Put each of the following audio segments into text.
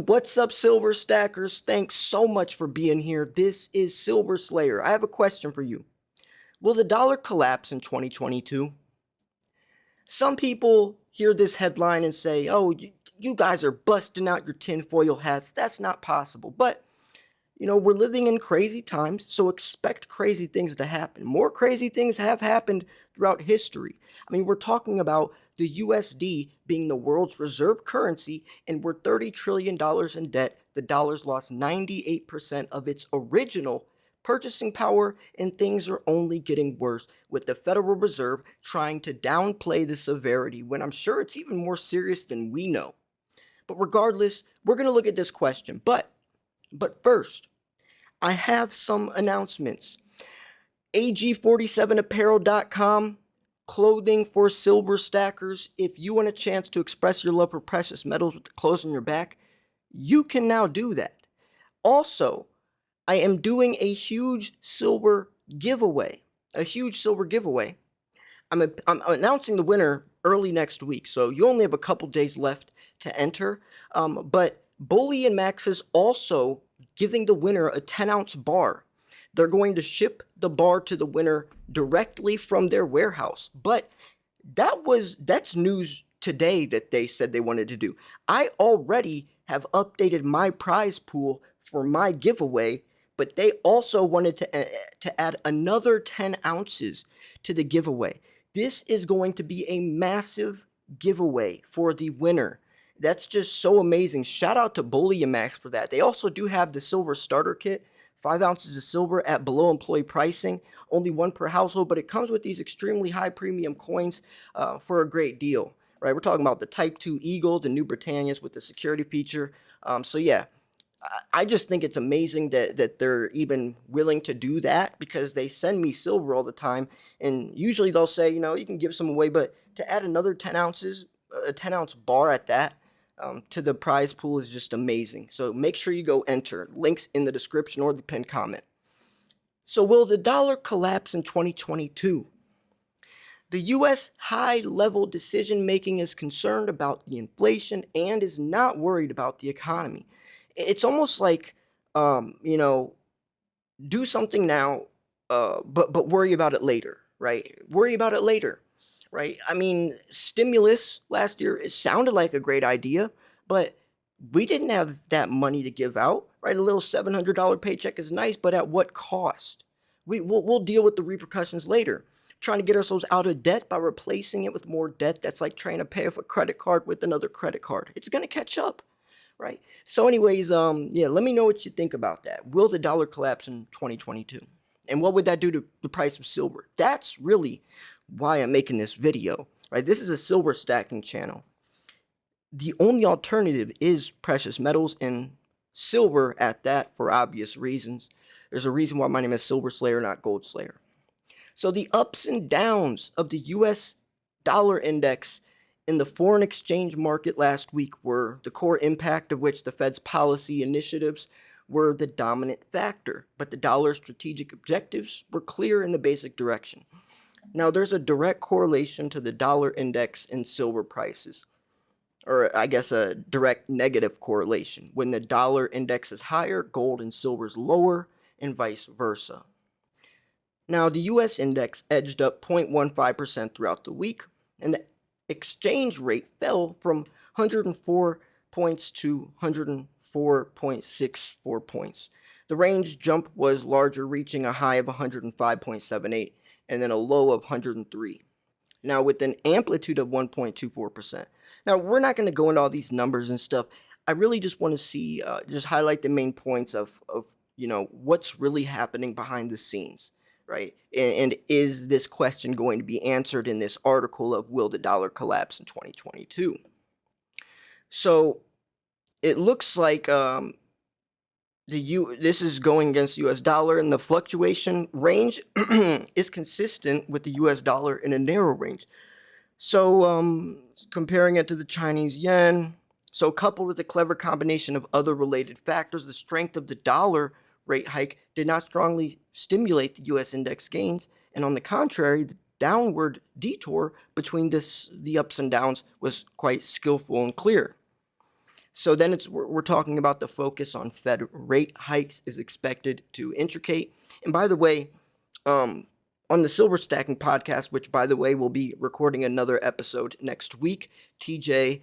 What's up, Silver Stackers? Thanks so much for being here. This is Silver Slayer. I have a question for you. Will the dollar collapse in 2022? Some people hear this headline and say, oh, you guys are busting out your tinfoil hats. That's not possible. But we're living in crazy times, so expect crazy things to happen. More crazy things have happened throughout history. I mean, we're talking about the USD being the world's reserve currency, and we're $30 trillion in debt. The dollar's lost 98% of its original purchasing power, and things are only getting worse with the Federal Reserve trying to downplay the severity when I'm sure it's even more serious than we know. But regardless, we're going to look at this question. But first, I have some announcements. AG47apparel.com, clothing for silver stackers. If you want a chance to express your love for precious metals with the clothes on your back, you can now do that. Also, I am doing a huge silver giveaway. I'm announcing the winner early next week, so you only have a couple days left to enter. But Bully and Max is also giving the winner a 10-ounce bar. They're going to ship the bar to the winner directly from their warehouse. But that's news today that they said they wanted to do. I already have updated my prize pool for my giveaway, but they also wanted to add another 10 ounces to the giveaway. This is going to be a massive giveaway for the winner. That's just so amazing. Shout out to Bully and Max for that. They also do have the silver starter kit, 5 ounces of silver at below employee pricing, only one per household, but it comes with these extremely high premium coins for a great deal, right? We're talking about the Type 2 Eagle, the new Britannias with the security feature. So yeah, I just think it's amazing that they're even willing to do that, because they send me silver all the time, and usually they'll say, you can give some away, but to add another 10 ounces, a 10-ounce bar at that, to the prize pool is just amazing. So make sure you go enter. Links in the description or the pinned comment. So will the dollar collapse in 2022? The U.S. high-level decision-making is concerned about the inflation and is not worried about the economy. It's almost like, do something now, but worry about it later, right? Worry about it later, right? I mean, stimulus last year, it sounded like a great idea, but we didn't have that money to give out, right? A little $700 paycheck is nice, but at what cost? We'll deal with the repercussions later. Trying to get ourselves out of debt by replacing it with more debt, that's like trying to pay off a credit card with another credit card. It's going to catch up, right? So anyways, yeah, let me know what you think about that. Will the dollar collapse in 2022? And what would that do to the price of silver? That's really why I'm making this video, right? This is a silver stacking channel. The only alternative is precious metals, and silver at that, for obvious reasons. There's a reason why my name is Silver Slayer, not Gold Slayer. So the ups and downs of the US dollar index in the foreign exchange market last week were the core impact of which the Fed's policy initiatives were the dominant factor, but the dollar's strategic objectives were clear in the basic direction. Now, there's a direct correlation to the dollar index and silver prices, or I guess a direct negative correlation. When the dollar index is higher, gold and silver is lower, and vice versa. Now, the US index edged up 0.15% throughout the week, and the exchange rate fell from 104 points to 104.64 points. The range jump was larger, reaching a high of 105.78 and then a low of 103. Now, with an amplitude of 1.24%. Now, we're not going to go into all these numbers and stuff. I really just want to see, just highlight the main points of what's really happening behind the scenes, right? And is this question going to be answered in this article of will the dollar collapse in 2022? So it looks like this is going against US dollar, and the fluctuation range is consistent with the US dollar in a narrow range. So comparing it to the Chinese yen, so coupled with a clever combination of other related factors, the strength of the dollar rate hike did not strongly stimulate the US index gains, and on the contrary, the downward detour between the ups and downs was quite skillful and clear. So then we're talking about the focus on Fed rate hikes is expected to intricate. And by the way, um, on the Silver Stacking podcast, which by the way we'll be recording another episode next week, TJ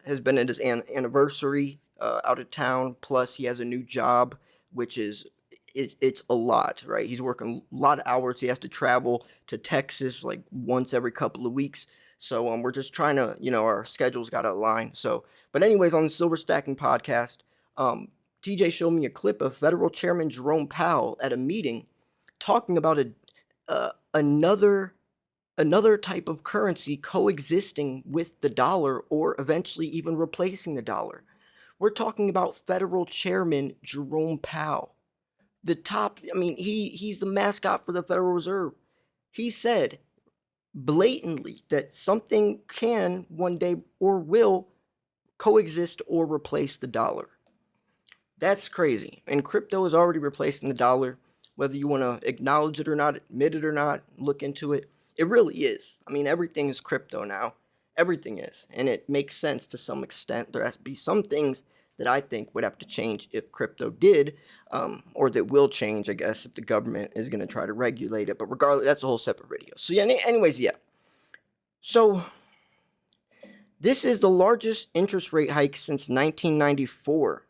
has been at his anniversary out of town. Plus, he has a new job, which is it's a lot, right? He's working a lot of hours. He has to travel to Texas like once every couple of weeks. So we're just trying to, our schedules got to align. So, but anyways, on the Silver Stacking podcast, um, TJ showed me a clip of Federal Chairman Jerome Powell at a meeting talking about another type of currency coexisting with the dollar or eventually even replacing the dollar. We're talking about Federal Chairman Jerome Powell. He's the mascot for the Federal Reserve. He said blatantly that something can one day or will coexist or replace the dollar. That's crazy. And crypto is already replacing the dollar, whether you want to acknowledge it or not, admit it or not, look into it. It really is. I mean, everything is crypto now. Everything is. And it makes sense to some extent. There has to be some things that I think would have to change if crypto did, or that will change, I guess, if the government is going to try to regulate it. But regardless, that's a whole separate video. So, yeah, anyways, yeah. So, this is the largest interest rate hike since 1994.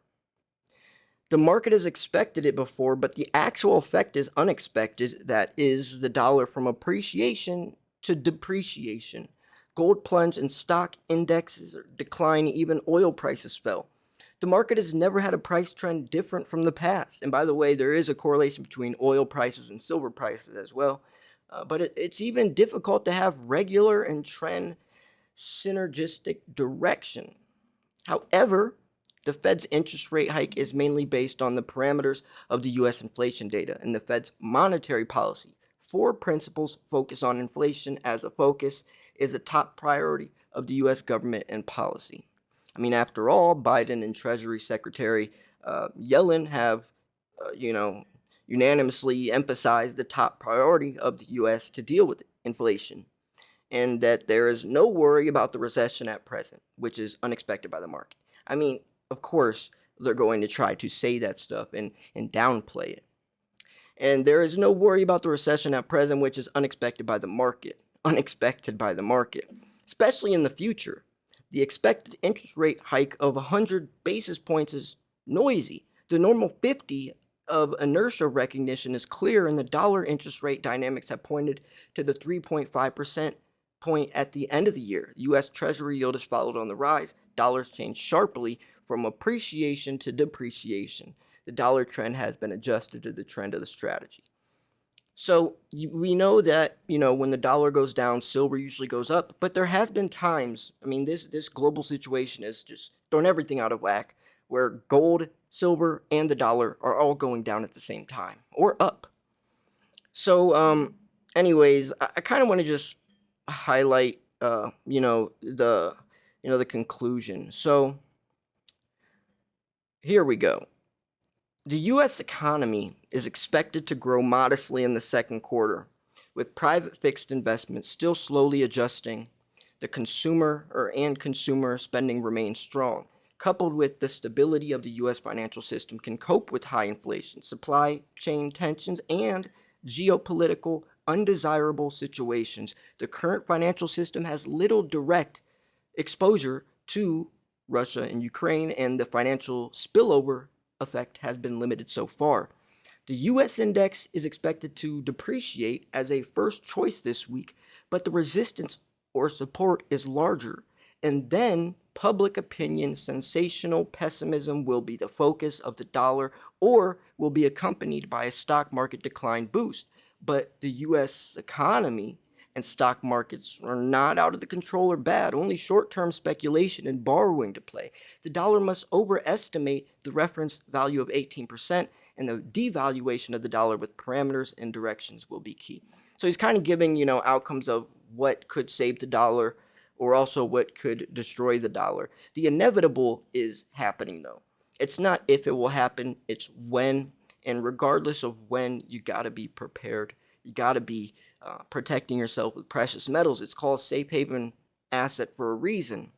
The market has expected it before, but the actual effect is unexpected. That is the dollar from appreciation to depreciation. Gold plunge and stock indexes decline, even oil prices fell. The market has never had a price trend different from the past. And by the way, there is a correlation between oil prices and silver prices as well. But it's even difficult to have regular and trend synergistic direction. However, the Fed's interest rate hike is mainly based on the parameters of the U.S. inflation data and the Fed's monetary policy. Four principles focus on inflation as a focus is a top priority of the U.S. government and policy. I mean, after all, Biden and Treasury Secretary Yellen have, unanimously emphasized the top priority of the U.S. to deal with inflation, and that there is no worry about the recession at present, which is unexpected by the market. I mean, of course, they're going to try to say that stuff and downplay it. And there is no worry about the recession at present, which is unexpected by the market. Unexpected by the market, especially in the future. The expected interest rate hike of 100 basis points is noisy. The normal 50 of inertia recognition is clear, and the dollar interest rate dynamics have pointed to the 3.5% point at the end of the year. U.S. Treasury yield has followed on the rise. Dollars changed sharply from appreciation to depreciation. The dollar trend has been adjusted to the trend of the strategy. So we know that, when the dollar goes down, silver usually goes up, but there has been times, I mean, this global situation is just throwing everything out of whack, where gold, silver, and the dollar are all going down at the same time, or up. So, anyways, I kind of want to just highlight, the conclusion. So here we go. The U.S. economy is expected to grow modestly in the second quarter, with private fixed investments still slowly adjusting. The consumer spending remains strong, coupled with the stability of the U.S. financial system can cope with high inflation, supply chain tensions, and geopolitical undesirable situations. The current financial system has little direct exposure to Russia and Ukraine, and the financial spillover effect has been limited so far. The US index is expected to depreciate as a first choice this week, but the resistance or support is larger. And then public opinion, sensational pessimism will be the focus of the dollar or will be accompanied by a stock market decline boost. But the US economy and stock markets are not out of the control or bad, only short-term speculation and borrowing to play. The dollar must overestimate the reference value of 18%, and the devaluation of the dollar with parameters and directions will be key. So he's kind of giving, outcomes of what could save the dollar or also what could destroy the dollar. The inevitable is happening, though. It's not if it will happen, it's when, and regardless of when, you got to be prepared. You got to be protecting yourself with precious metals. It's called safe haven asset for a reason.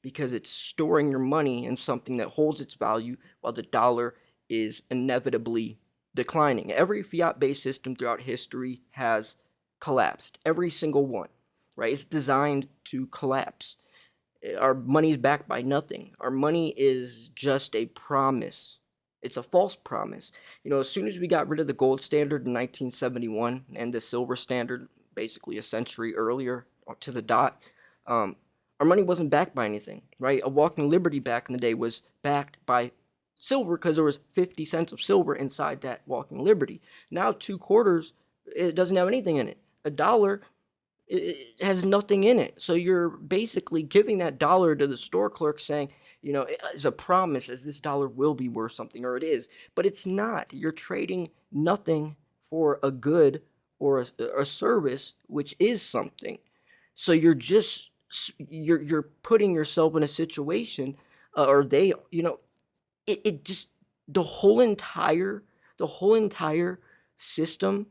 because it's storing your money in something that holds its value while the dollar is inevitably declining. Every fiat-based system throughout history has collapsed. Every single one, right? It's designed to collapse. Our money is backed by nothing. Our money is just a promise. It's a false promise. As soon as we got rid of the gold standard in 1971 and the silver standard basically a century earlier to the dot, our money wasn't backed by anything, right? A Walking Liberty back in the day was backed by silver because there was 50 cents of silver inside that Walking Liberty. Now 2 quarters, it doesn't have anything in it. A dollar, it has nothing in it. So you're basically giving that dollar to the store clerk saying, as a promise as this dollar will be worth something, or it is, but it's not. You're trading nothing for a good or a service, which is something. So you're putting yourself in a situation, or they, it just the whole entire system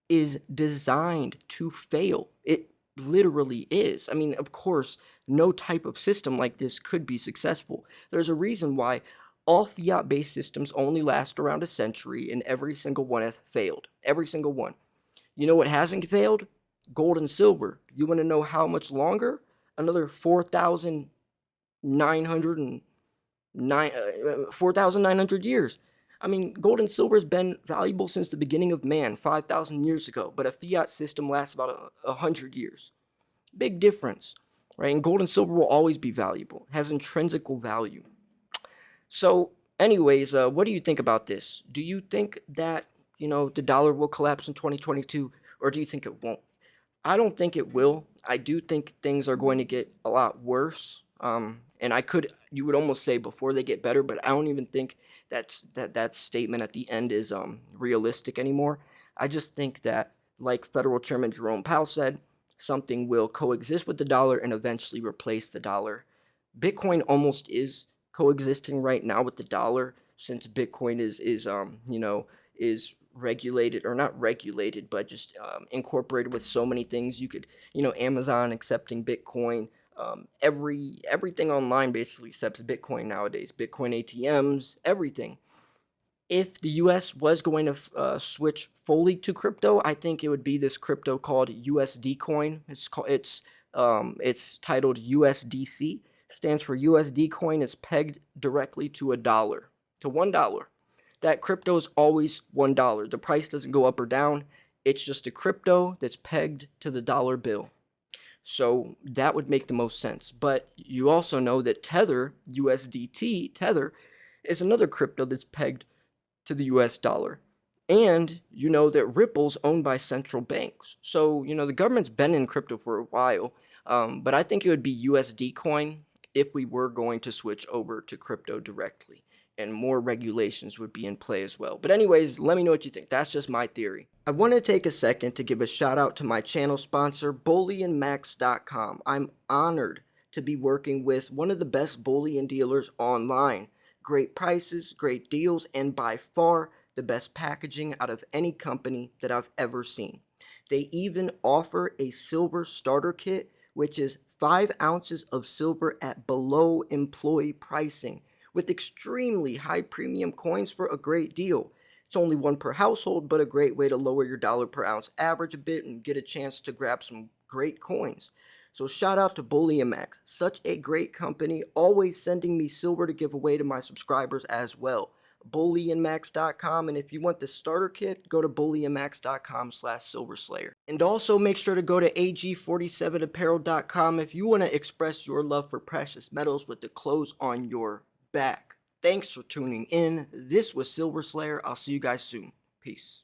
is designed to fail. It literally is. I mean, of course, no type of system like this could be successful. There's a reason why all fiat-based systems only last around a century, and every single one has failed. Every single one. You know what hasn't failed? Gold and silver. You want to know how much longer? Another 4,900 years. I mean, gold and silver has been valuable since the beginning of man, 5,000 years ago, but a fiat system lasts about 100 years. Big difference, right? And gold and silver will always be valuable, has intrinsic value. So, anyways, what do you think about this? Do you think that, the dollar will collapse in 2022, or do you think it won't? I don't think it will. I do think things are going to get a lot worse. And you would almost say before they get better, but I don't even think that statement at the end is realistic anymore. I just think that, like Federal Chairman Jerome Powell said, something will coexist with the dollar and eventually replace the dollar. Bitcoin almost is coexisting right now with the dollar, since Bitcoin is regulated, or not regulated, but just incorporated with so many things. You could, Amazon accepting Bitcoin. Everything online basically accepts Bitcoin nowadays. Bitcoin ATMs, everything. If the U.S. was going to switch fully to crypto, I think it would be this crypto called USD coin. It's titled USDC. Stands for USD coin. Is pegged directly to $1, to $1. That crypto is always $1. The price doesn't go up or down. It's just a crypto that's pegged to the dollar bill. So that would make the most sense. But you also know that Tether, USDT, Tether, is another crypto that's pegged to the US dollar. And you know that Ripple's owned by central banks. So, the government's been in crypto for a while. But I think it would be USD coin if we were going to switch over to crypto directly. And more regulations would be in play as well. But anyways, let me know what you think. That's just my theory. I want to take a second to give a shout out to my channel sponsor, BullionMax.com. I'm honored to be working with one of the best bullion dealers online. Great prices, great deals, and by far the best packaging out of any company that I've ever seen. They even offer a silver starter kit, which is 5 ounces of silver at below employee pricing, with extremely high premium coins for a great deal. It's only one per household, but a great way to lower your dollar per ounce average a bit and get a chance to grab some great coins. So shout out to BullionMax, such a great company, always sending me silver to give away to my subscribers as well. BullionMax.com, and if you want the starter kit, go to BullionMax.com/SilverSlayer. And also make sure to go to AG47Apparel.com if you want to express your love for precious metals with the clothes on your back. Thanks for tuning in. This was Silver Slayer. I'll see you guys soon. Peace.